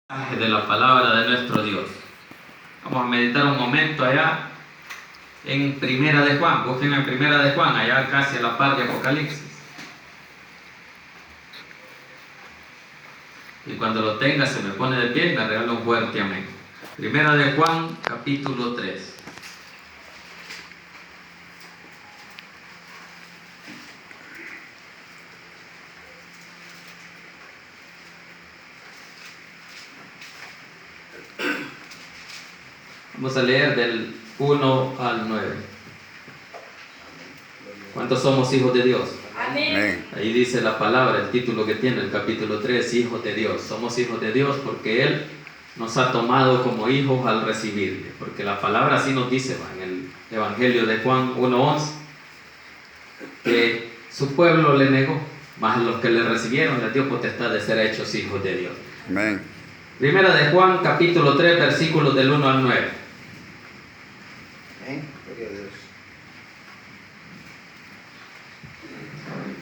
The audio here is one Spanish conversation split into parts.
De la palabra de nuestro Dios. Vamos a meditar un momento allá en Primera de Juan. Busquen en Primera de Juan, allá casi a la par de Apocalipsis. Y cuando lo tenga se me pone de pie y me regala un fuerte amén. Primera de Juan, capítulo 3. Vamos a leer del 1 al 9. ¿Cuántos somos hijos de Dios? Amén. Ahí dice la palabra, el título que tiene el capítulo 3, hijos de Dios. Somos hijos de Dios porque Él nos ha tomado como hijos al recibirle. Porque la palabra así nos dice en el Evangelio de Juan 1:11, que su pueblo le negó, mas los que le recibieron les dio potestad de ser hechos hijos de Dios. Amén. Primera de Juan, capítulo 3, versículos del 1 al 9. Gloria a Dios.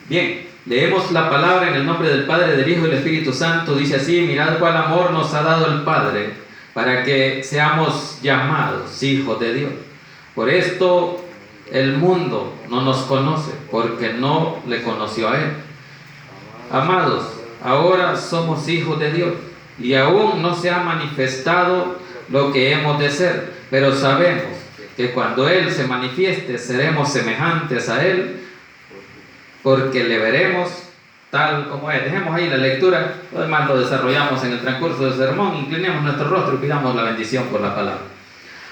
Bien, leemos la palabra en el nombre del Padre, del Hijo y del Espíritu Santo. Dice así: mirad cuál amor nos ha dado el Padre para que seamos llamados hijos de Dios. Por esto el mundo no nos conoce, porque no le conoció a Él. Amados, ahora somos hijos de Dios, y aún no se ha manifestado lo que hemos de ser, pero sabemos que cuando Él se manifieste seremos semejantes a Él, porque le veremos tal como es. Dejemos ahí la lectura, lo demás lo desarrollamos en el transcurso del sermón. Inclinemos nuestro rostro y pidamos la bendición por la palabra.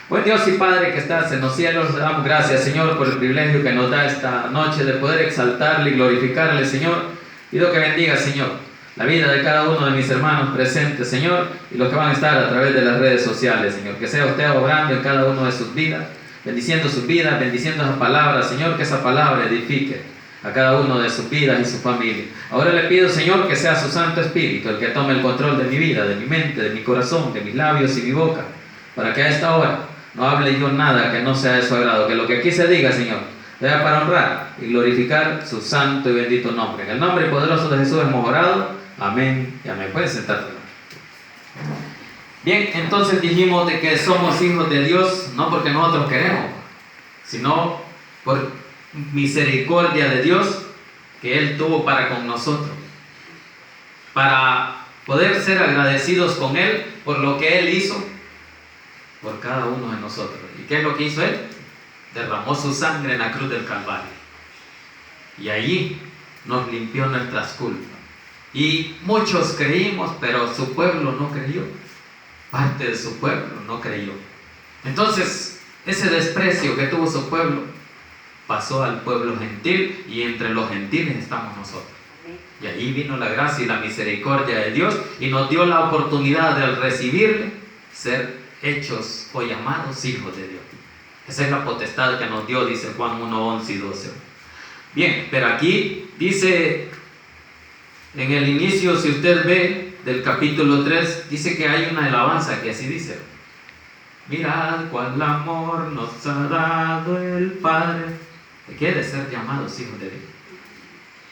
Buen Dios y Padre que estás en los cielos, le damos gracias, Señor, por el privilegio que nos da esta noche de poder exaltarle y glorificarle, Señor. Pido que bendiga, Señor, la vida de cada uno de mis hermanos presentes, Señor, y los que van a estar a través de las redes sociales, Señor. Que sea usted obrando en cada uno de sus vidas, bendiciendo sus vidas, bendiciendo esa palabra, Señor, que esa palabra edifique a cada uno de sus vidas y su familia. Ahora le pido, Señor, que sea su Santo Espíritu el que tome el control de mi vida, de mi mente, de mi corazón, de mis labios y mi boca, para que a esta hora no hable yo nada que no sea de su agrado, que lo que aquí se diga, Señor, sea para honrar y glorificar su santo y bendito nombre. En el nombre poderoso de Jesús hemos orado. Amén y amén. Pueden sentarse. Bien, entonces dijimos de que somos hijos de Dios no porque nosotros queremos, sino por misericordia de Dios que Él tuvo para con nosotros, para poder ser agradecidos con Él por lo que Él hizo por cada uno de nosotros. ¿Y qué es lo que hizo Él? Derramó su sangre en la cruz del Calvario, y allí nos limpió nuestras culpas. Y muchos creímos, pero su pueblo no creyó. Parte de su pueblo no creyó. Entonces, ese desprecio que tuvo su pueblo pasó al pueblo gentil, y entre los gentiles estamos nosotros. Y allí vino la gracia y la misericordia de Dios, y nos dio la oportunidad de, al recibirle, ser hechos o llamados hijos de Dios. Esa es la potestad que nos dio, dice Juan 1:11 y 12. Bien, pero aquí dice, en el inicio, si usted ve del capítulo 3, dice que hay una alabanza que así dice: mirad cuál amor nos ha dado el Padre, que quiere ser llamados hijos de Dios.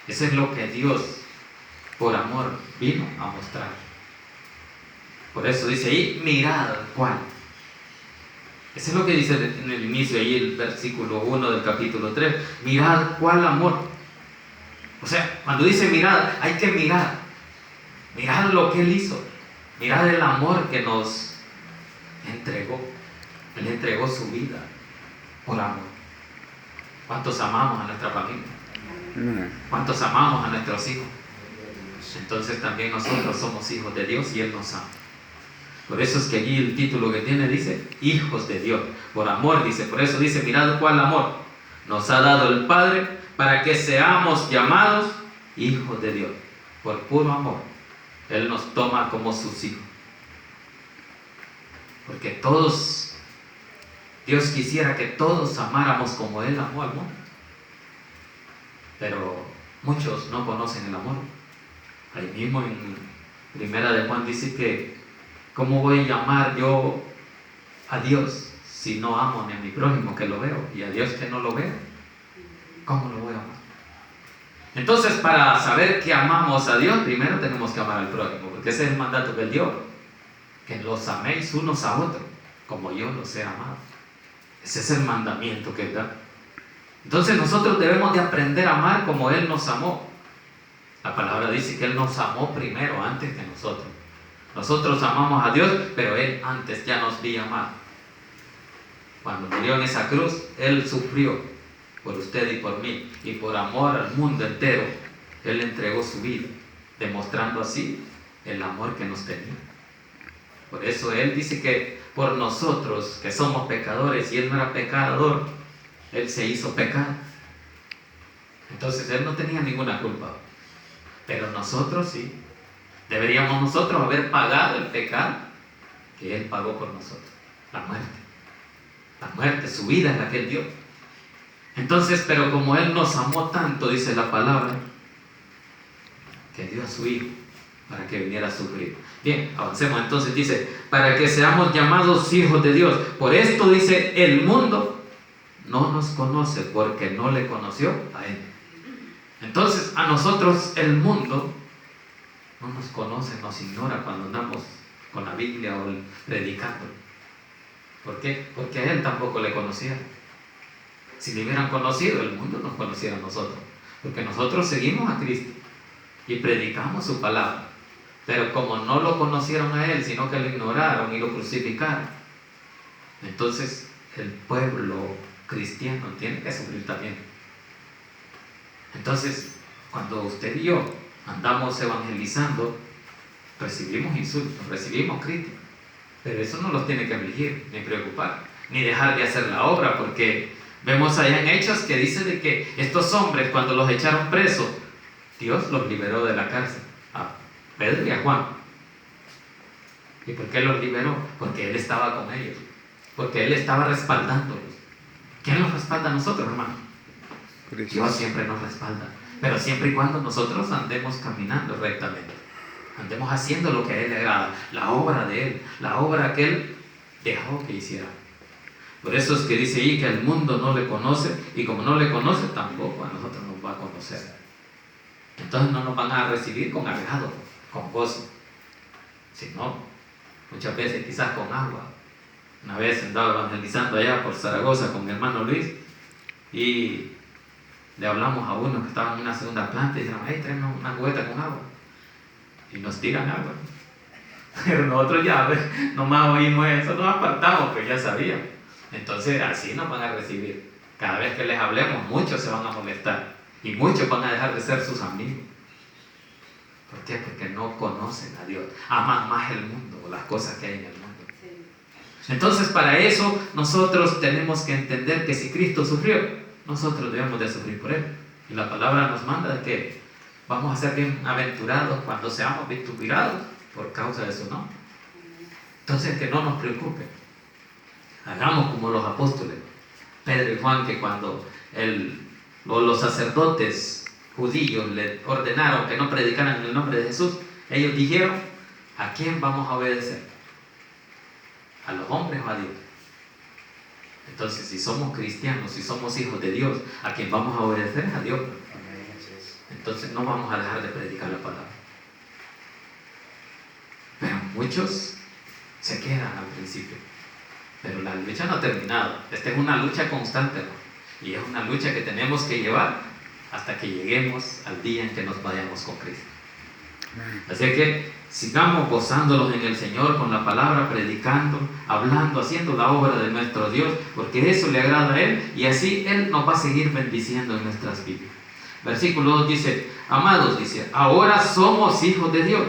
Eso es lo que Dios, por amor, vino a mostrar. Por eso dice ahí, mirad cuál. Eso es lo que dice en el inicio, ahí el versículo 1 del capítulo 3. Mirad cuál amor. O sea, cuando dice mirad, hay que mirar. Mirad lo que Él hizo. Mirad el amor que nos entregó. Él entregó su vida por amor. ¿Cuántos amamos a nuestra familia? ¿Cuántos amamos a nuestros hijos? Entonces también nosotros somos hijos de Dios y Él nos ama. Por eso es que allí el título que tiene dice hijos de Dios. Por amor dice, por eso dice, mirad cuál amor nos ha dado el Padre para que seamos llamados hijos de Dios. Por puro amor Él nos toma como sus hijos. Porque todos, Dios quisiera que todos amáramos como Él amó al mundo. Pero muchos no conocen el amor. Ahí mismo en Primera de Juan dice que ¿cómo voy a llamar yo a Dios si no amo ni a mi prójimo que lo veo? Y a Dios que no lo veo, ¿cómo lo voy a amar? Entonces, para saber que amamos a Dios, primero tenemos que amar al prójimo, porque ese es el mandato que Él dio. que los améis unos a otros, como yo los he amado. Ese es el mandamiento que Él da. Entonces nosotros debemos de aprender a amar como Él nos amó. La palabra dice que Él nos amó primero, antes que nosotros. Nosotros amamos a Dios, pero Él antes ya nos había amado. Cuando murió en esa cruz, Él sufrió por usted y por mí, y por amor al mundo entero, Él entregó su vida, demostrando así el amor que nos tenía. Por eso Él dice que por nosotros, que somos pecadores, y Él no era pecador, Él se hizo pecado. Entonces Él no tenía ninguna culpa, pero nosotros sí. Deberíamos nosotros haber pagado el pecado que Él pagó por nosotros, la muerte. La muerte, su vida es la que Él dio. Entonces, pero como Él nos amó tanto, dice la palabra, que dio a su Hijo para que viniera a sufrir. Bien, avancemos entonces. Dice, para que seamos llamados hijos de Dios. Por esto dice, el mundo no nos conoce porque no le conoció a Él. Entonces, a nosotros el mundo no nos conoce, nos ignora cuando andamos con la Biblia o predicando. ¿Por qué? Porque a Él tampoco le conocían. Si le hubieran conocido, el mundo nos conociera a nosotros. Porque nosotros seguimos a Cristo y predicamos su palabra. Pero como no lo conocieron a Él, sino que lo ignoraron y lo crucificaron, entonces el pueblo cristiano tiene que sufrir también. Entonces, cuando usted y yo andamos evangelizando, recibimos insultos, recibimos críticas, pero eso no los tiene que afligir, ni preocupar, ni dejar de hacer la obra, porque vemos allá en Hechos que dice de que estos hombres, cuando los echaron presos, Dios los liberó de la cárcel, a Pedro y a Juan. ¿Y por qué los liberó? Porque Él estaba con ellos, porque Él estaba respaldándolos. ¿Quién los respalda a nosotros, hermano? Dios siempre nos respalda, pero siempre y cuando nosotros andemos caminando rectamente, andemos haciendo lo que a Él le agrada, la obra de Él, la obra que Él dejó que hiciera. Por eso es que dice ahí que el mundo no le conoce, y como no le conoce, tampoco a nosotros nos va a conocer. Entonces no nos van a recibir con agrado, con gozo, sino muchas veces quizás con agua. Una vez andaba evangelizando allá por Zaragoza con mi hermano Luis, y le hablamos a uno que estaba en una segunda planta y dijeron, hey, tráeme una cubeta con agua, y nos tiran agua. Pero nosotros ya nomás oímos eso, nos apartamos, pues ya sabíamos. Entonces así nos van a recibir. Cada vez que les hablemos, muchos se van a molestar y muchos van a dejar de ser sus amigos. ¿Por qué? Porque no conocen a Dios, aman más el mundo o las cosas que hay en el mundo. Entonces, para eso nosotros tenemos que entender que si Cristo sufrió, nosotros debemos de sufrir por Él. Y la palabra nos manda de que vamos a ser bienaventurados cuando seamos vituperados por causa de su nombre. Entonces, que no nos preocupe. Hagamos como los apóstoles, Pedro y Juan, que cuando los sacerdotes judíos le ordenaron que no predicaran en el nombre de Jesús, ellos dijeron, ¿a quién vamos a obedecer? ¿A los hombres o a Dios? Entonces, si somos cristianos, si somos hijos de Dios, ¿a quién vamos a obedecer? A Dios. Entonces no vamos a dejar de predicar la palabra. Pero muchos se quedan al principio. Pero la lucha no ha terminado. Esta es una lucha constante, ¿no? Y es una lucha que tenemos que llevar hasta que lleguemos al día en que nos vayamos con Cristo. Así que sigamos gozándolos en el Señor con la palabra, predicando, hablando, haciendo la obra de nuestro Dios, porque eso le agrada a Él, y así Él nos va a seguir bendiciendo en nuestras vidas. Versículo 2 dice, amados, dice, ahora somos hijos de Dios,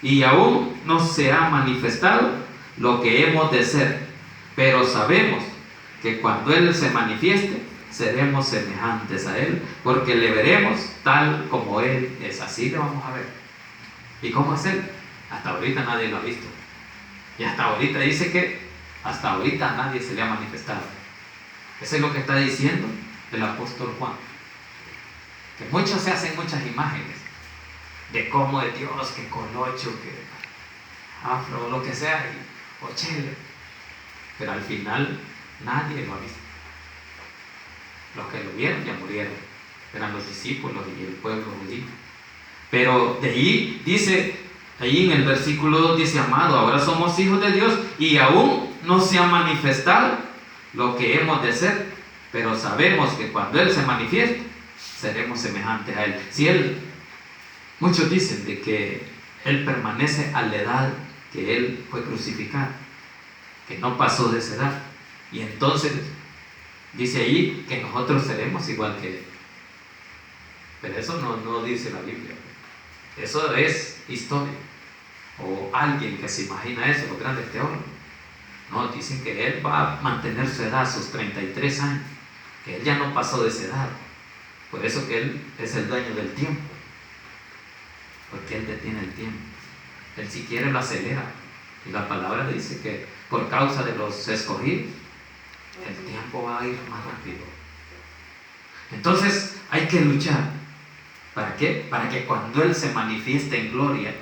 y aún no se ha manifestado lo que hemos de ser, pero sabemos que cuando Él se manifieste, seremos semejantes a Él, porque le veremos tal como Él es. Así le vamos a ver. ¿Y cómo es Él? Hasta ahorita nadie lo ha visto. Y hasta ahorita dice que hasta ahorita nadie se le ha manifestado. Eso es lo que está diciendo el apóstol Juan. Que muchos se hacen muchas imágenes de cómo es Dios, que colocho, que afro, lo que sea, o chile. Pero al final nadie lo ha visto. Los que lo vieron ya murieron. Eran los discípulos y el pueblo judío. Pero de ahí dice, Ahí en el versículo 2 dice: amado, ahora somos hijos de Dios y aún no se ha manifestado lo que hemos de ser, pero sabemos que cuando Él se manifieste, seremos semejantes a Él. Si Él, muchos dicen de que Él permanece a la edad que Él fue crucificado, que no pasó de esa edad, y entonces dice ahí que nosotros seremos igual que Él. Pero eso no dice la Biblia. Eso es historia, o alguien que se imagina eso, los grandes teólogos. No, dicen que Él va a mantener su edad, sus 33 años, que Él ya no pasó de esa edad. Por eso que Él es el dueño del tiempo, porque Él detiene el tiempo. Él si quiere lo acelera, y la palabra dice que por causa de los escogidos, el tiempo va a ir más rápido. Entonces hay que luchar. ¿Para qué? Para que cuando Él se manifieste en gloria,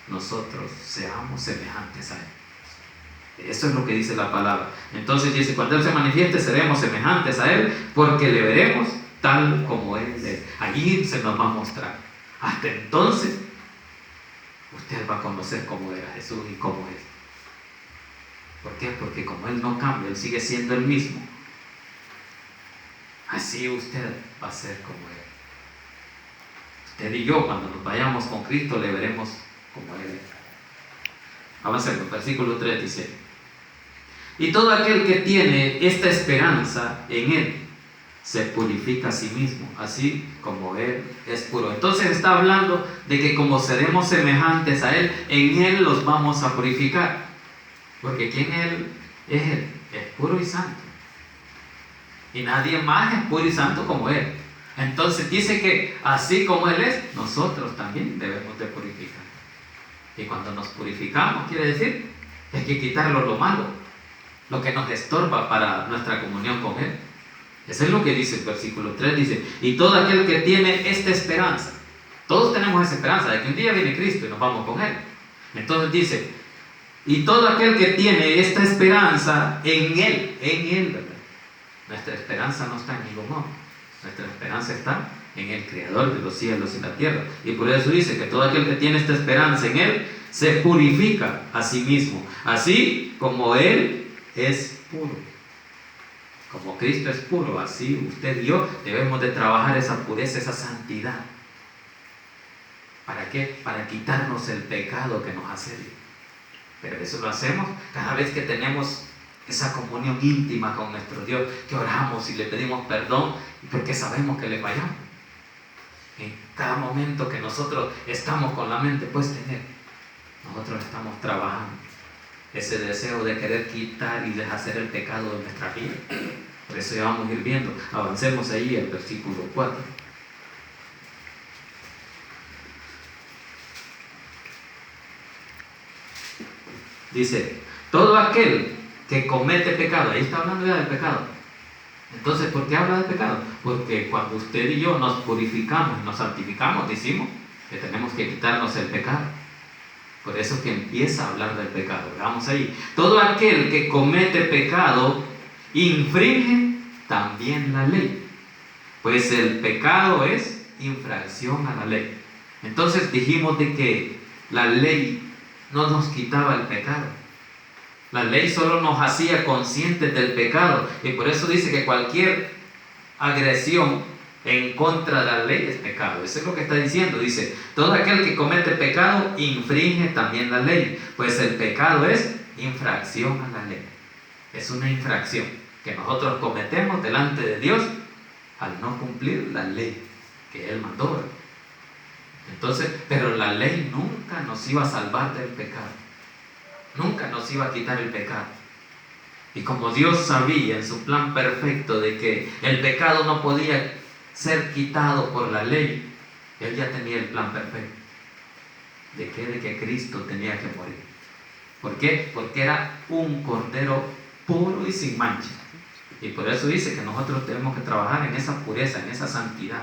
nosotros seamos semejantes a Él. Eso es lo que dice la palabra. Entonces dice: cuando Él se manifieste, seremos semejantes a Él, porque le veremos tal como Él es. Allí se nos va a mostrar. Hasta entonces, usted va a conocer cómo era Jesús y cómo es. ¿Por qué? Porque como Él no cambia, Él sigue siendo el mismo. Así usted va a ser como Él. Usted y yo, cuando nos vayamos con Cristo, le veremos como Él es. Avancemos, versículo 3 dice: y todo aquel que tiene esta esperanza en Él, se purifica a sí mismo, así como Él es puro. Entonces está hablando de que como seremos semejantes a Él, en Él los vamos a purificar. Porque ¿quién Él es? Él es puro y santo. Y nadie más es puro y santo como Él. Entonces dice que así como Él es, nosotros también debemos de purificar. Y cuando nos purificamos, quiere decir que hay que quitarlo lo malo, lo que nos estorba para nuestra comunión con Él. Eso es lo que dice el versículo 3, dice: y todo aquel que tiene esta esperanza. Todos tenemos esa esperanza de que un día viene Cristo y nos vamos con Él. Entonces dice: y todo aquel que tiene esta esperanza en Él, ¿verdad? Nuestra esperanza no está en ningún hombre. Nuestra esperanza está en el Creador de los cielos y la tierra. Y por eso dice que todo aquel que tiene esta esperanza en Él, se purifica a sí mismo, así como Él es puro. Como Cristo es puro, así usted y yo debemos de trabajar esa pureza, esa santidad. ¿Para qué? Para quitarnos el pecado que nos asedia. Pero eso lo hacemos cada vez que tenemos esa comunión íntima con nuestro Dios, que oramos y le pedimos perdón, porque sabemos que le fallamos. En cada momento que nosotros estamos con la mente puesta en Él, nosotros estamos trabajando ese deseo de querer quitar y deshacer el pecado de nuestra vida. Por eso ya vamos a ir viendo. Avancemos ahí al versículo 4. Dice: todo aquel que comete pecado. Ahí está hablando ya del pecado. Entonces, ¿por qué habla del pecado? Porque cuando usted y yo nos purificamos y nos santificamos, decimos que tenemos que quitarnos el pecado. Por eso es que empieza a hablar del pecado. Vamos ahí. Todo aquel que comete pecado infringe también la ley, pues el pecado es infracción a la ley. Entonces dijimos de que la ley no nos quitaba el pecado. La ley solo nos hacía conscientes del pecado, y por eso dice que cualquier agresión en contra de la ley es pecado. Eso es lo que está diciendo. Dice: todo aquel que comete pecado infringe también la ley, pues el pecado es infracción a la ley. Es una infracción que nosotros cometemos delante de Dios al no cumplir la ley que Él mandó. Entonces, pero la ley nunca nos iba a salvar del pecado, nunca nos iba a quitar el pecado. Y como Dios sabía en su plan perfecto de que el pecado no podía ser quitado por la ley, Él ya tenía el plan perfecto. ¿De qué? De que Cristo tenía que morir. ¿Por qué? Porque era un cordero puro y sin mancha. Y por eso dice que nosotros tenemos que trabajar en esa pureza, en esa santidad.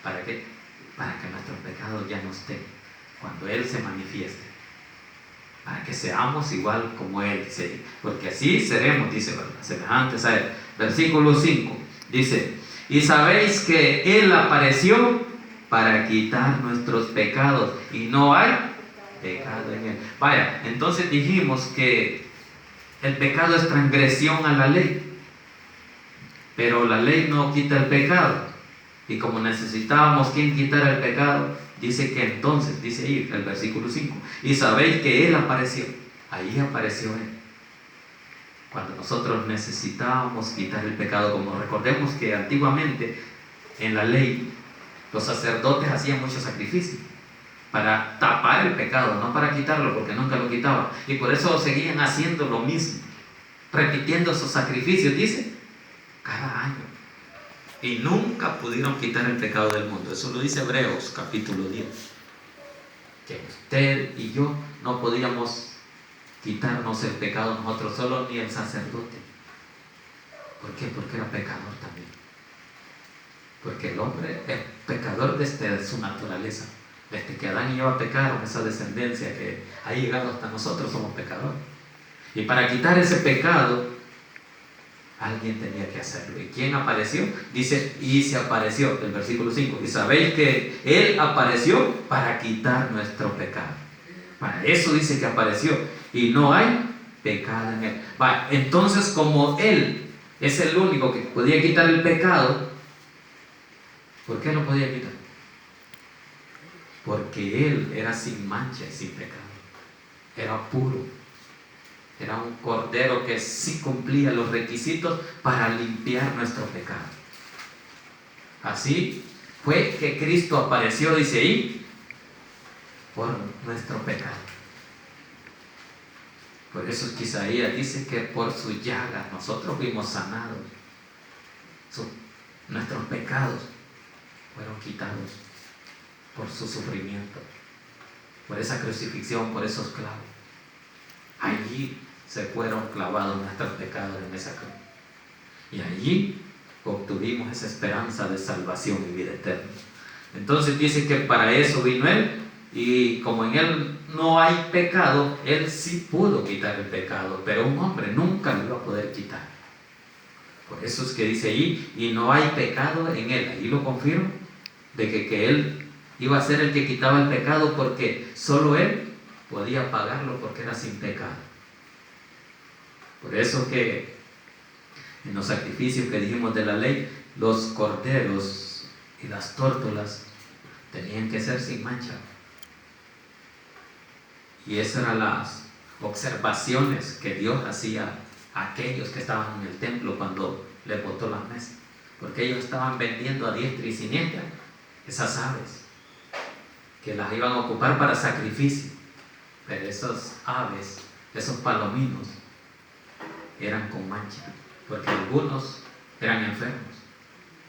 ¿Para qué? Para que nuestros pecados ya no estén cuando Él se manifieste. Para que seamos igual como Él, ¿sí? Porque así seremos, dice, ¿verdad?, semejantes a Él. Versículo 5 dice: y sabéis que Él apareció para quitar nuestros pecados, y no hay pecado en él. Vaya, entonces dijimos que el pecado es transgresión a la ley, pero la ley no quita el pecado. Y como necesitábamos quien quitara el pecado, dice que entonces, dice ahí el versículo 5, y sabéis que Él apareció. Ahí apareció Él. Cuando nosotros necesitábamos quitar el pecado, como recordemos que antiguamente en la ley los sacerdotes hacían muchos sacrificios para tapar el pecado, no para quitarlo, porque nunca lo quitaban. Y por eso seguían haciendo lo mismo, repitiendo esos sacrificios, dice, cada año. Y nunca pudieron quitar el pecado del mundo. Eso lo dice Hebreos capítulo 10. Que usted y yo no podíamos quitarnos el pecado nosotros solos, ni el sacerdote. ¿Por qué? Porque era pecador también. Porque el hombre es pecador desde su naturaleza. Desde que Adán y Eva pecaron, esa descendencia que ha llegado hasta nosotros, somos pecadores. Y para quitar ese pecado, alguien tenía que hacerlo. ¿Y quién apareció? Dice, y se apareció, el versículo 5. Y sabéis que Él apareció para quitar nuestro pecado. Para eso dice que apareció. Y no hay pecado en Él. Va, entonces, como Él es el único que podía quitar el pecado, ¿por qué lo podía quitar? Porque Él era sin mancha y sin pecado. Era puro. Era un cordero que sí cumplía los requisitos para limpiar nuestro pecado. Así fue que Cristo apareció, dice ahí, por nuestro pecado. Por eso es que Isaías dice que por sus llagas nosotros fuimos sanados. Nuestros pecados fueron quitados por su sufrimiento, por esa crucifixión, por esos clavos. Allí se fueron clavados nuestros pecados en esa cruz. Y allí obtuvimos esa esperanza de salvación y vida eterna. Entonces dice que para eso vino Él, y como en Él no hay pecado, Él sí pudo quitar el pecado, pero un hombre nunca lo iba a poder quitar. Por eso es que dice allí, y no hay pecado en Él. Allí lo confirmo, de que Él iba a ser el que quitaba el pecado, porque solo Él podía pagarlo, porque era sin pecado. Por eso que en los sacrificios que dijimos de la ley, los corderos y las tórtolas tenían que ser sin mancha. Y esas eran las observaciones que Dios hacía a aquellos que estaban en el templo cuando le botó las mesas. Porque ellos estaban vendiendo a diestra y siniestra esas aves que las iban a ocupar para sacrificio. Pero esas aves, esos palominos, eran con mancha, porque algunos eran enfermos,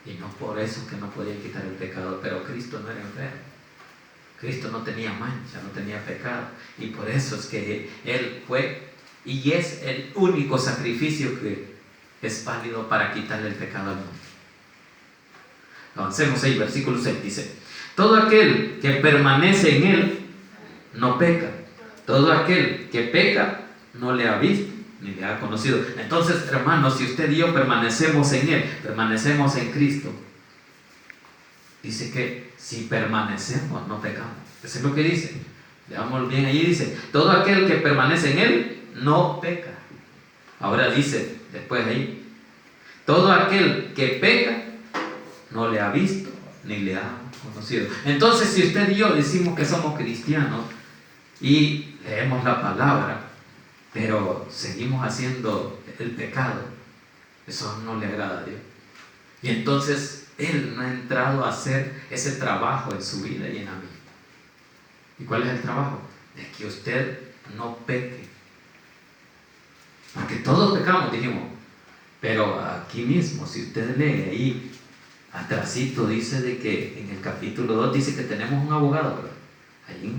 y no por eso que no podían quitar el pecado. Pero Cristo no era enfermo, Cristo no tenía mancha, no tenía pecado, y por eso es que Él fue y es el único sacrificio que es válido para quitarle el pecado al mundo. Avancemos ahí, versículo 6 dice: todo aquel que permanece en Él no peca. Todo aquel que peca no le ha visto ni le ha conocido. Entonces, hermanos, si usted y yo permanecemos en Él, permanecemos en Cristo, dice que si permanecemos no pecamos. Eso es lo que dice. Leamos bien allí, dice: todo aquel que permanece en Él no peca. Ahora dice después ahí: todo aquel que peca no le ha visto ni le ha conocido. Entonces, si usted y yo decimos que somos cristianos y leemos la palabra, pero seguimos haciendo el pecado, eso no le agrada a Dios. Y entonces Él no ha entrado a hacer ese trabajo en su vida y en la mía. ¿Y cuál es el trabajo? De que usted no peque. Porque todos pecamos, dijimos. Pero aquí mismo, si usted lee ahí atrasito, dice de que en el capítulo 2 dice que tenemos un abogado, ¿verdad? Ahí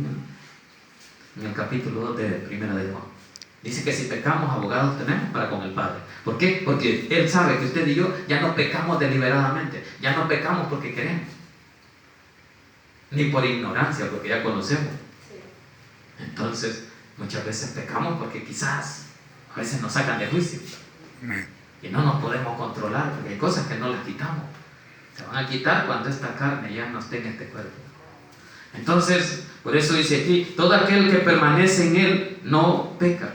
en el capítulo 2 de Primera de Juan. Dice que si pecamos, abogados tenemos para con el Padre. ¿Por qué? Porque Él sabe que usted y yo ya no pecamos deliberadamente, ya no pecamos porque queremos, ni por ignorancia, porque ya conocemos. Entonces, muchas veces pecamos porque quizás a veces nos sacan de juicio y no nos podemos controlar, porque hay cosas que no las quitamos. Se van a quitar cuando esta carne ya no esté en este cuerpo. Entonces, por eso dice aquí, todo aquel que permanece en Él no peca.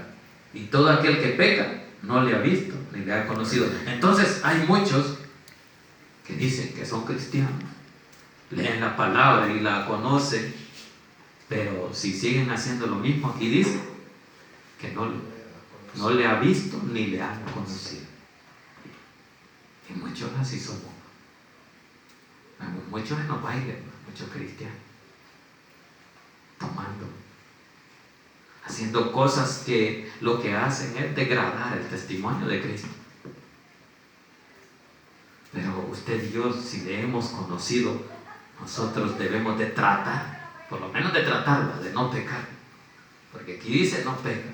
Y todo aquel que peca no le ha visto ni le ha conocido. Entonces, hay muchos que dicen que son cristianos, leen la palabra y la conocen, pero si siguen haciendo lo mismo, aquí dice que no le ha visto ni le ha conocido. Y muchos así somos. Muchos en los bailes, muchos cristianos, tomando, haciendo cosas que lo que hacen es degradar el testimonio de Cristo. Pero usted y yo, si le hemos conocido, nosotros debemos de tratar, por lo menos de tratarla, de no pecar. Porque aquí dice no peca.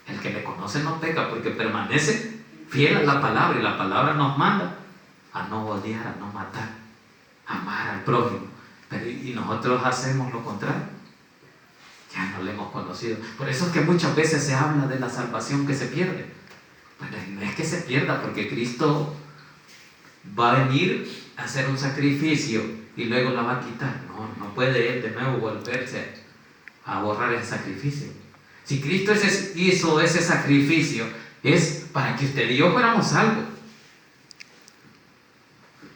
El que le conoce no peca porque permanece fiel a la palabra, y la palabra nos manda a no odiar, a no matar, a amar al prójimo. Pero y nosotros hacemos lo contrario. Ya no le hemos conocido. Por eso es que muchas veces se habla de la salvación que se pierde. Bueno, no es que se pierda, porque Cristo va a venir a hacer un sacrificio y luego la va a quitar. No puede Él de nuevo volverse a borrar el sacrificio. Si Cristo hizo ese sacrificio, es para que usted y yo fuéramos salvos.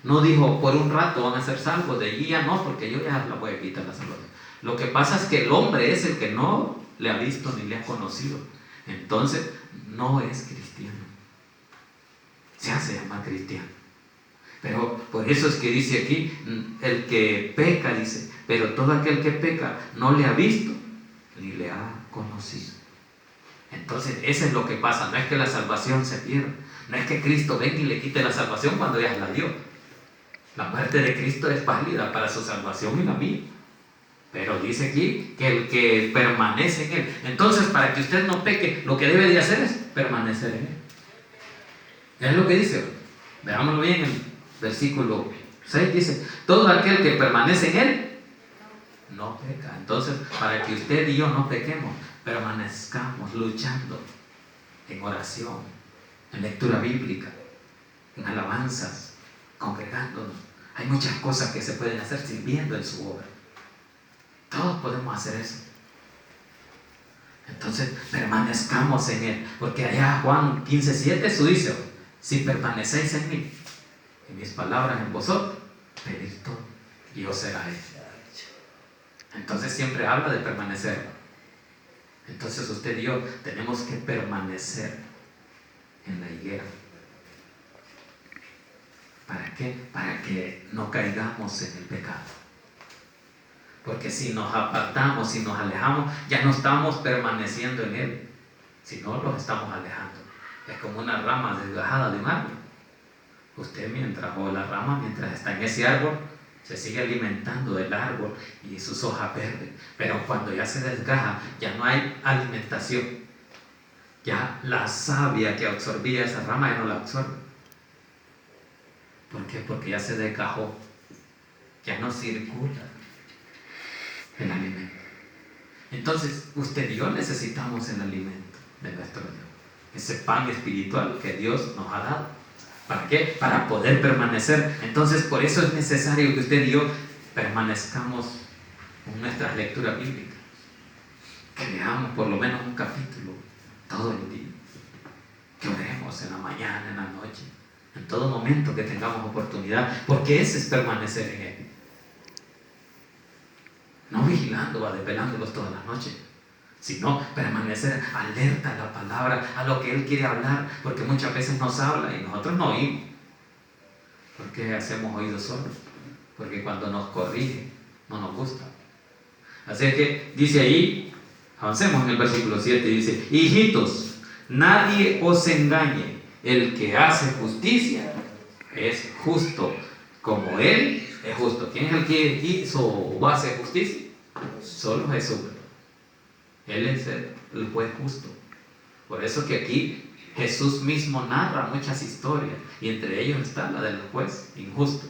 No dijo, por un rato van a ser salvos, de allí ya no, porque yo ya la voy a quitar la salvación. Lo que pasa es que el hombre es el que no le ha visto ni le ha conocido. Entonces, no es cristiano. Se hace llamar cristiano. Pero por eso es que dice aquí, el que peca, dice, pero todo aquel que peca no le ha visto ni le ha conocido. Entonces, eso es lo que pasa. No es que la salvación se pierda. No es que Cristo venga y le quite la salvación cuando ya la dio. La muerte de Cristo es válida para su salvación y la mía. Pero dice aquí que el que permanece en Él. Entonces, para que usted no peque, lo que debe de hacer es permanecer en Él. Es lo que dice. Veámoslo bien en el versículo 6. Dice, todo aquel que permanece en Él no peca. Entonces, para que usted y yo no pequemos, permanezcamos luchando en oración, en lectura bíblica, en alabanzas, congregándonos. Hay muchas cosas que se pueden hacer sirviendo en su obra. Todos podemos hacer eso. Entonces, permanezcamos en Él. Porque allá Juan 15:7 eso dice, si permanecéis en mí, y mis palabras en vosotros, pedid todo, y os será hecho. Entonces siempre habla de permanecer. Entonces usted y yo tenemos que permanecer en la higuera. ¿Para qué? Para que no caigamos en el pecado. Porque si nos apartamos, si nos alejamos, ya no estamos permaneciendo en Él, sino los estamos alejando. Es como una rama desgajada de un árbol. Usted o la rama mientras está en ese árbol, se sigue alimentando del árbol y sus hojas verdes. Pero cuando ya se desgaja, ya no hay alimentación. Ya la savia que absorbía esa rama ya no la absorbe. ¿Por qué? Porque ya se desgajó. Ya no circula el alimento. Entonces, usted y yo necesitamos el alimento de nuestro Dios. Ese pan espiritual que Dios nos ha dado. ¿Para qué? Para poder permanecer. Entonces, por eso es necesario que usted y yo permanezcamos en nuestras lecturas bíblicas. Que leamos por lo menos un capítulo todo el día. Que oremos en la mañana, en la noche, en todo momento que tengamos oportunidad. Porque ese es permanecer en Él. No vigilando o desvelándolos todas las noches, sino permanecer alerta a la palabra, a lo que Él quiere hablar, porque muchas veces nos habla y nosotros no oímos. ¿Por qué hacemos oídos sordos? Porque cuando nos corrige no nos gusta. Así que dice ahí, avancemos en el versículo 7, dice, hijitos, nadie os engañe, el que hace justicia es justo, como Él es justo. ¿Quién es el que hizo o hace justicia? Solo Jesús. Él es el juez justo. Por eso que aquí Jesús mismo narra muchas historias, y entre ellos está la del juez injusto,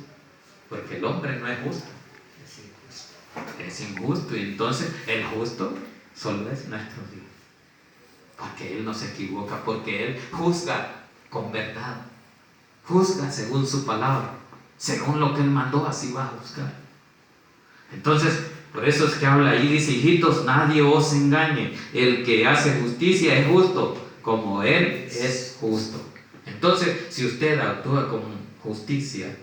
porque el hombre no es justo, es injusto, y entonces el justo solo es nuestro Dios, porque Él no se equivoca, porque Él juzga con verdad, juzga según su palabra, según lo que Él mandó, así va a juzgar. Entonces Por eso es que habla ahí, dice: hijitos, nadie os engañe. El que hace justicia es justo, como Él es justo. Entonces, si usted actúa con justicia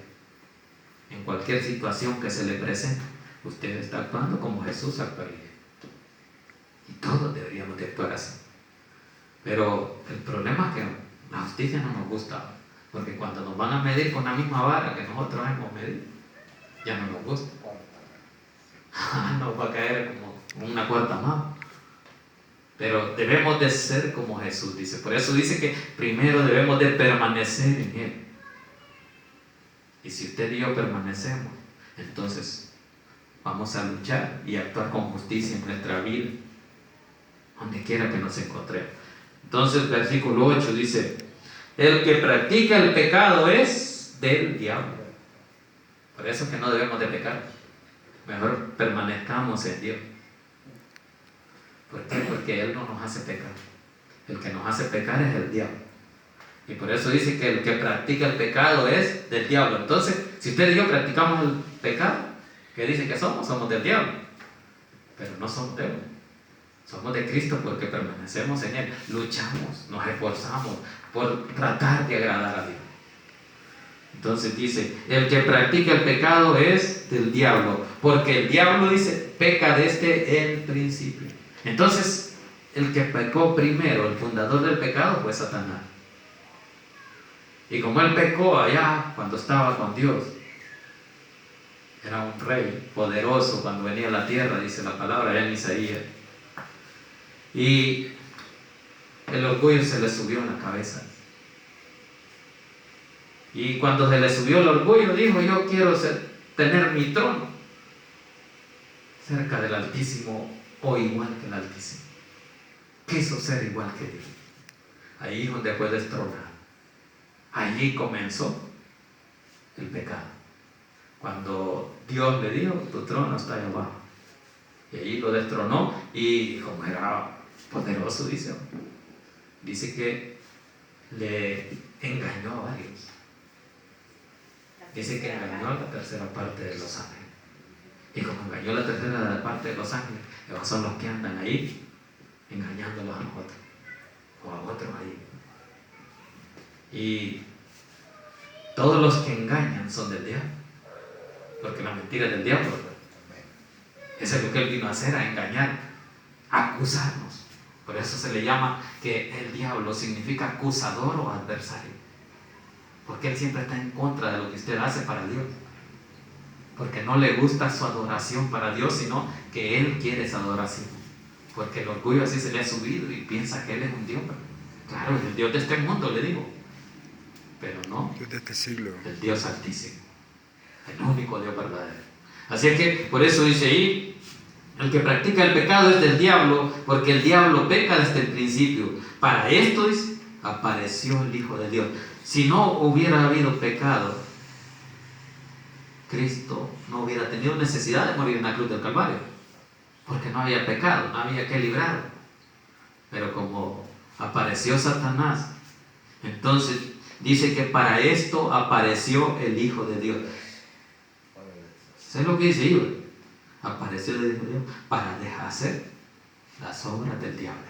en cualquier situación que se le presente, usted está actuando como Jesús actuaría. Y todos deberíamos de actuar así. Pero el problema es que la justicia no nos gusta, porque cuando nos van a medir con la misma vara que nosotros hemos medido, ya no nos gusta. Nos va a caer como una cuarta más. Pero debemos de ser como Jesús, dice. Por eso dice que primero debemos de permanecer en Él. Y si usted y yo permanecemos, entonces vamos a luchar y actuar con justicia en nuestra vida, donde quiera que nos encontremos. Entonces, versículo 8 dice: el que practica el pecado es del diablo. Por eso es que no debemos de pecar. Mejor permanezcamos en Dios. ¿Por qué? Porque Él no nos hace pecar. El que nos hace pecar es el diablo. Y por eso dice que el que practica el pecado es del diablo. Entonces, si usted y yo practicamos el pecado, ¿qué dice que somos? Somos del diablo. Pero no somos de Él. Somos de Cristo porque permanecemos en Él. Luchamos, nos esforzamos por tratar de agradar a Dios. Entonces dice: el que practica el pecado es del diablo, porque el diablo, dice, peca desde el principio. Entonces, el que pecó primero, el fundador del pecado, fue Satanás. Y como él pecó allá cuando estaba con Dios, era un rey poderoso cuando venía a la tierra, dice la palabra allá en Isaías. Y el orgullo se le subió a la cabeza. Y cuando se le subió el orgullo, dijo: yo quiero tener mi trono cerca del Altísimo, o igual que el Altísimo. Quiso ser igual que Dios. Ahí es donde fue destronado. Allí comenzó el pecado. Cuando Dios le dijo: tu trono está ahí abajo. Y allí lo destronó, y como era poderoso, dice que le engañó a varios. Dice que engañó a la tercera parte de los ángeles. Y como engañó a la tercera parte de los ángeles, esos son los que andan ahí engañándolos a nosotros o a otros ahí. Y todos los que engañan son del diablo, porque la mentira es del diablo. Eso es lo que él vino a hacer, a engañar, a acusarnos. Por eso se le llama que el diablo significa acusador o adversario, porque él siempre está en contra de lo que usted hace para Dios, porque no le gusta su adoración para Dios, sino que él quiere esa adoración, porque el orgullo así se le ha subido y piensa que él es un Dios. Claro, es el Dios de este mundo, le digo, pero no, Dios de este siglo, el Dios altísimo, el único Dios verdadero. Así es que por eso dice ahí: el que practica el pecado es del diablo, porque el diablo peca desde el principio. Para esto, dice, apareció el Hijo de Dios. Si no hubiera habido pecado, Cristo no hubiera tenido necesidad de morir en la cruz del Calvario, porque no había pecado, no había que librarlo. Pero como apareció Satanás, entonces dice que para esto apareció el Hijo de Dios. ¿Sabes lo que dice ahí? Apareció el Hijo de Dios para deshacer las obras del diablo.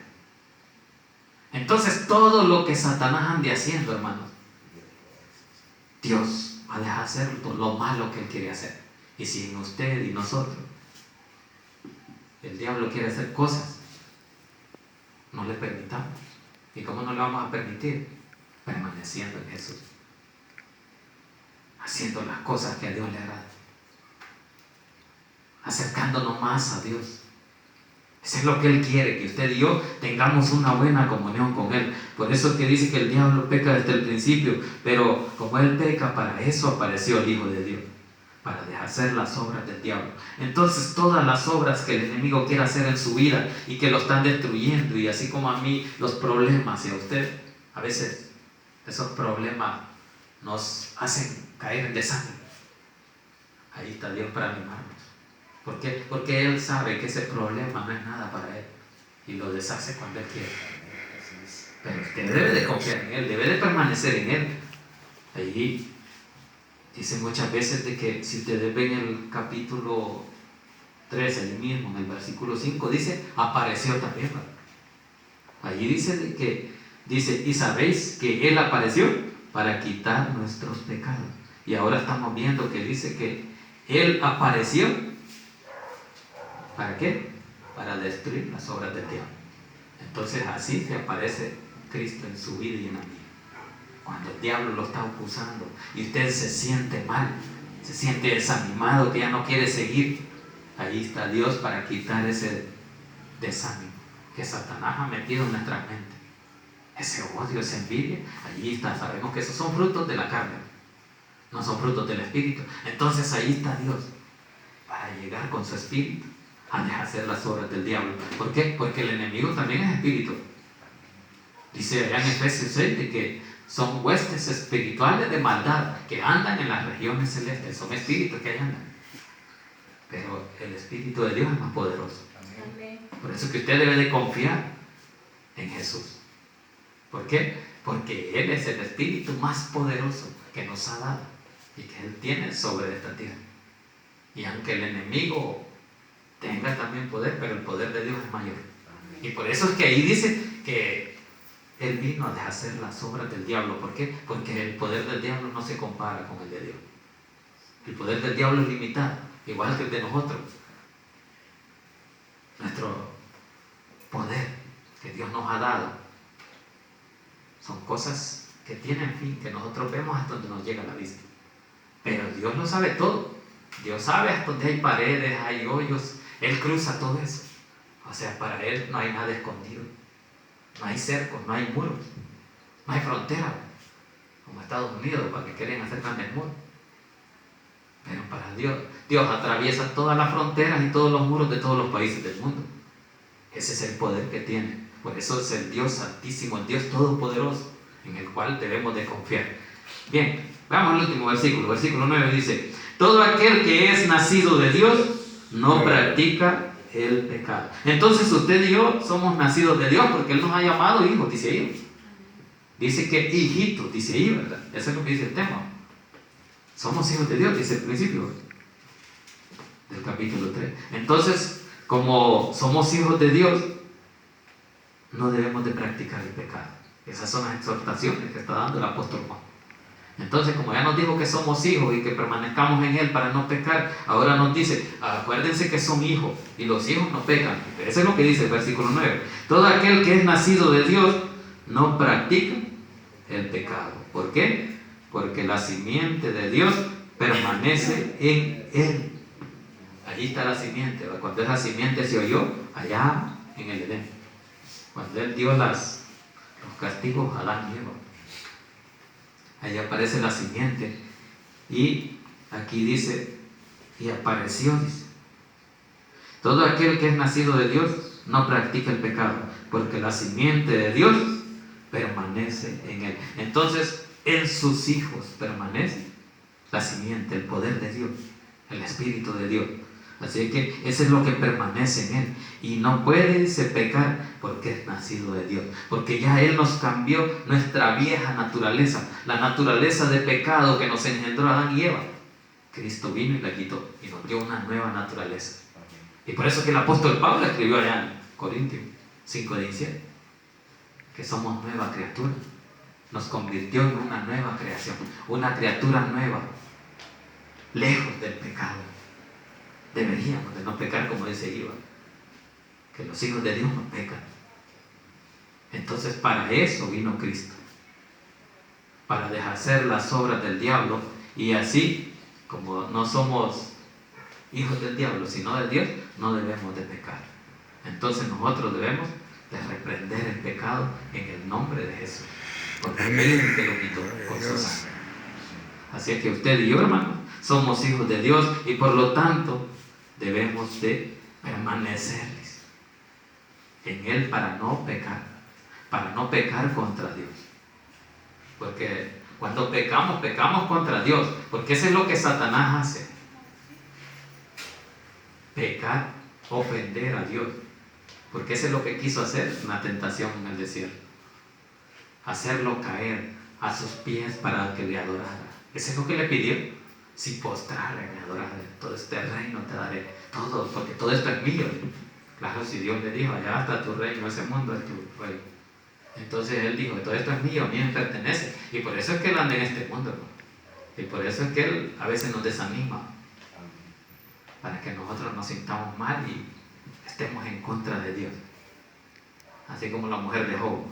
Entonces, todo lo que Satanás ande haciendo, hermanos, Dios va a dejar hacer lo malo que él quiere hacer. Y si en usted y nosotros el diablo quiere hacer cosas, no le permitamos. ¿Y cómo no le vamos a permitir? Permaneciendo en Jesús, haciendo las cosas que a Dios le agrada, acercándonos más a Dios. Eso es lo que Él quiere, que usted y yo tengamos una buena comunión con Él. Por eso es que dice que el diablo peca desde el principio, pero como Él peca, para eso apareció el Hijo de Dios, para deshacer las obras del diablo. Entonces, todas las obras que el enemigo quiere hacer en su vida y que lo están destruyendo, y así como a mí los problemas, y a usted, a veces esos problemas nos hacen caer en desánimo, ahí está Dios para animarnos. ¿Por qué? Porque Él sabe que ese problema no es nada para Él y lo deshace cuando Él quiere. Pero usted debe de confiar en Él, debe de permanecer en Él. Allí dice muchas veces de que si ustedes ven el capítulo 3, el mismo, en el versículo 5, dice, apareció también. Allí dice, y sabéis que Él apareció para quitar nuestros pecados. Y ahora estamos viendo que dice que Él apareció, ¿para qué? Para destruir las obras del diablo. Entonces así se aparece Cristo en su vida y en la mía. Cuando el diablo lo está acusando y usted se siente mal, se siente desanimado, que ya no quiere seguir, ahí está Dios para quitar ese desánimo que Satanás ha metido en nuestra mente. Ese odio, esa envidia, allí está. Sabemos que esos son frutos de la carne, no son frutos del Espíritu. Entonces ahí está Dios para llegar con su Espíritu a deshacer las obras del diablo. ¿Por qué? Porque el enemigo también es espíritu. Dice allá en Efesios 6 de que son huestes espirituales de maldad que andan en las regiones celestes. Son espíritus que ahí andan. Pero el Espíritu de Dios es más poderoso. Por eso que usted debe de confiar en Jesús. ¿Por qué? Porque Él es el Espíritu más poderoso que nos ha dado y que Él tiene sobre esta tierra. Y aunque el enemigo tenga también poder, pero el poder de Dios es mayor. Y por eso es que ahí dice que Él vino a deshacer las obras del diablo. ¿Por qué? Porque el poder del diablo no se compara con el de Dios. El poder del diablo es limitado, igual que el de nosotros. Nuestro poder que Dios nos ha dado son cosas que tienen fin, que nosotros vemos hasta donde nos llega la vista. Pero Dios lo sabe todo. Dios sabe hasta donde hay paredes, hay hoyos. Él cruza todo eso. O sea, para Él no hay nada escondido. No hay cercos, no hay muros, no hay frontera, como Estados Unidos, para que quieren hacer grandes muros. Pero para Dios atraviesa todas las fronteras y todos los muros de todos los países del mundo. Ese es el poder que tiene. Por eso es el Dios Santísimo, el Dios Todopoderoso, en el cual debemos de confiar. Bien, veamos el último versículo. Versículo 9 dice: todo aquel que es nacido de Dios no practica el pecado. Entonces usted y yo somos nacidos de Dios porque Él nos ha llamado hijos, dice ahí. Dice que hijitos, dice ahí, ¿verdad? Eso es lo que dice el tema. Somos hijos de Dios, dice el principio del capítulo 3. Entonces, como somos hijos de Dios, no debemos de practicar el pecado. Esas son las exhortaciones que está dando el apóstol Juan. Entonces, como ya nos dijo que somos hijos y que permanezcamos en Él para no pecar, ahora nos dice, acuérdense que son hijos y los hijos no pecan. Eso es lo que dice el versículo 9. Todo aquel que es nacido de Dios no practica el pecado. ¿Por qué? Porque la simiente de Dios permanece en Él. Allí está la simiente. Cuando esa simiente se oyó, allá en el Edén, cuando Él dio los castigos a Adán y Eva, ahí aparece la simiente. Y aquí dice, y apareció, dice, todo aquel que es nacido de Dios no practica el pecado, porque la simiente de Dios permanece en Él. Entonces, en sus hijos permanece la simiente, el poder de Dios, el Espíritu de Dios. Así que eso es lo que permanece en Él. Y no puede pecar porque es nacido de Dios. Porque ya Él nos cambió nuestra vieja naturaleza, la naturaleza de pecado que nos engendró Adán y Eva. Cristo vino y la quitó y nos dio una nueva naturaleza. Y por eso que el apóstol Pablo escribió allá en Corintios 5:17 que somos nueva criatura. Nos convirtió en una nueva creación, una criatura nueva, lejos del pecado. Deberíamos de no pecar, como dice Iba, que los hijos de Dios no pecan. Entonces para eso vino Cristo, para deshacer las obras del diablo, y así como no somos hijos del diablo sino de Dios, no debemos de pecar. Entonces nosotros debemos de reprender el pecado en el nombre de Jesús, porque Él es el que lo quitó con su sangre. Así es que usted y yo, hermanos, somos hijos de Dios y por lo tanto debemos de permanecer en Él para no pecar contra Dios. Porque cuando pecamos contra Dios, porque eso es lo que Satanás hace: pecar, ofender a Dios. Porque eso es lo que quiso hacer en la tentación en el desierto: hacerlo caer a sus pies para que le adorara. Eso es lo que le pidió. sin postrarme, me adoraré, todo este reino te daré, todo, porque todo esto es mío. Claro, si Dios le dijo, allá está tu reino, ese mundo es tu reino. Entonces él dijo, todo esto es mío, a mí me pertenece. Y por eso es que él anda en este mundo, hermano. Y por eso es que él a veces nos desanima, para que nosotros nos sintamos mal y estemos en contra de Dios. Así como la mujer de Job,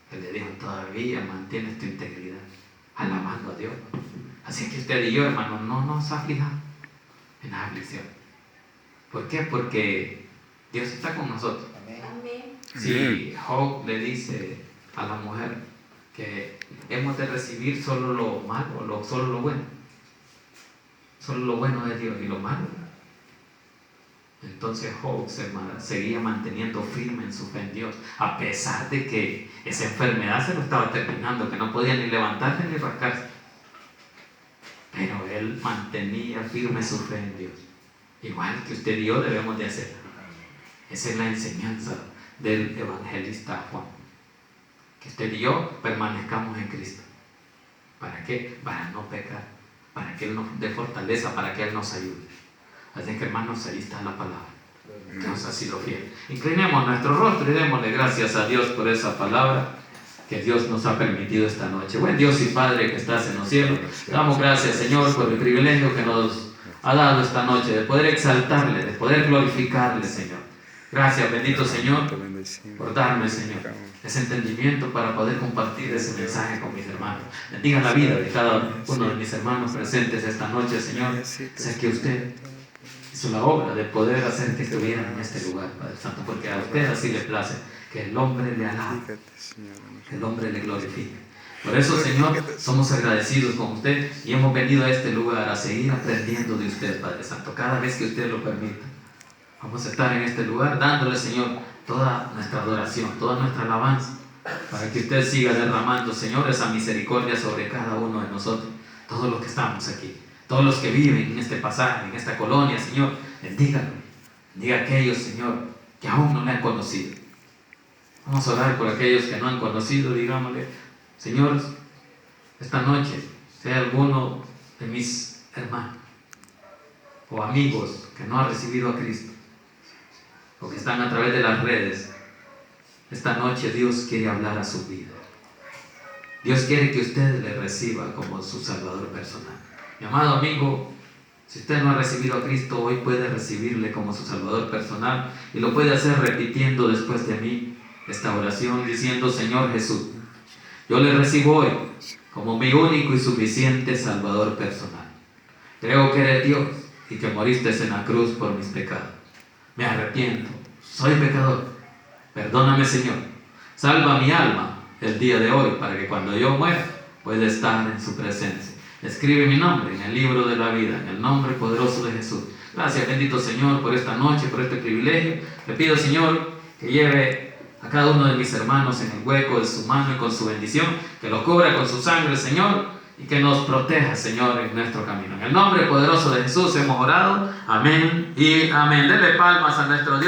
que le dijo, todavía mantienes tu integridad, alabando a Dios. Así que usted y yo, hermano, no nos aflijamos en la aflicción. ¿Por qué? Porque Dios está con nosotros. Amén. Si Job le dice a la mujer que hemos de recibir solo lo malo, solo lo bueno, solo lo bueno de Dios y lo malo, entonces Job seguía manteniendo firme en su fe en Dios, a pesar de que esa enfermedad se lo estaba terminando, que no podía ni levantarse ni rascarse. Pero él mantenía firme su fe en Dios, igual que usted y yo debemos de hacer. Esa es la enseñanza del evangelista Juan, que usted y yo permanezcamos en Cristo. ¿Para qué? Para no pecar, para que Él nos dé fortaleza, para que Él nos ayude. Así que, hermanos, ahí está la palabra, que nos ha sido fiel. Inclinemos nuestro rostro y démosle gracias a Dios por esa palabra que Dios nos ha permitido esta noche. Buen Dios y Padre que estás en los cielos, damos gracias, Señor, por el privilegio que nos ha dado esta noche de poder exaltarle, de poder glorificarle, Señor. Gracias, bendito Señor, por darme, Señor, ese entendimiento para poder compartir ese mensaje con mis hermanos. Bendiga la vida de cada uno de mis hermanos presentes esta noche, Señor. Sé que usted hizo la obra de poder hacer que estuvieran en este lugar, Padre Santo, porque a usted así le place que el hombre le alabe, que el hombre le glorifique. Por eso, Señor, somos agradecidos con usted y hemos venido a este lugar a seguir aprendiendo de usted, Padre Santo, cada vez que usted lo permita. Vamos a estar en este lugar dándole, Señor, toda nuestra adoración, toda nuestra alabanza, para que usted siga derramando, Señor, esa misericordia sobre cada uno de nosotros, todos los que estamos aquí, todos los que viven en este pasaje, en esta colonia, Señor. Bendígalo, bendiga a aquellos, Señor, que aún no le han conocido. Vamos a orar por aquellos que no han conocido, digámosle, Señor, esta noche, sea alguno de mis hermanos o amigos que no han recibido a Cristo, o que están a través de las redes, esta noche Dios quiere hablar a su vida. Dios quiere que usted le reciba como su Salvador personal. Mi amado amigo, si usted no ha recibido a Cristo, hoy puede recibirle como su Salvador personal, y lo puede hacer repitiendo después de mí esta oración, diciendo, Señor Jesús, yo le recibo hoy como mi único y suficiente Salvador personal. Creo que eres Dios y que moriste en la cruz por mis pecados. Me arrepiento, soy pecador. Perdóname, Señor. Salva mi alma el día de hoy para que cuando yo muera pueda estar en su presencia. Escribe mi nombre en el libro de la vida, en el nombre poderoso de Jesús. Gracias, bendito Señor, por esta noche, por este privilegio. Le pido, Señor, que lleve a cada uno de mis hermanos en el hueco de su mano y con su bendición, que lo cubra con su sangre, Señor, y que nos proteja, Señor, en nuestro camino. En el nombre poderoso de Jesús hemos orado. Amén y amén. Denle palmas a nuestro Dios.